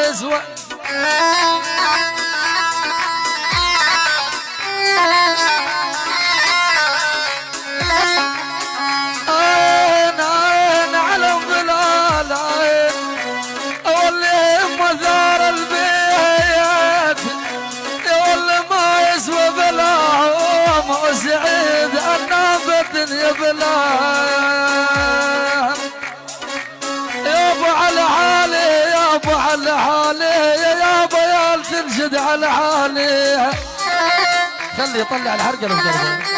يسوى. عين على ظلال عين واللي مثار البيت واللي ما يسوى بلاهم وسعيد انا بالدنيا بلاهم. يا ابو على حالي يا ابو على حالي يا ابو يا تنشد على حالي. خلي يطلع الحرقه اللي في قلبه.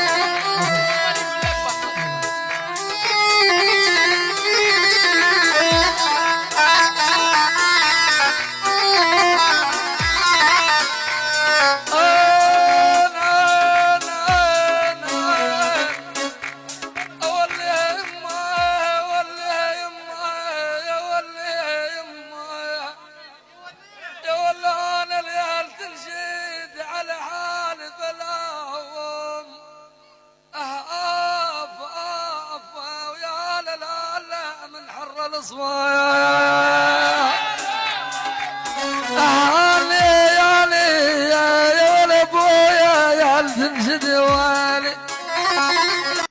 يا ابويا يا تنشد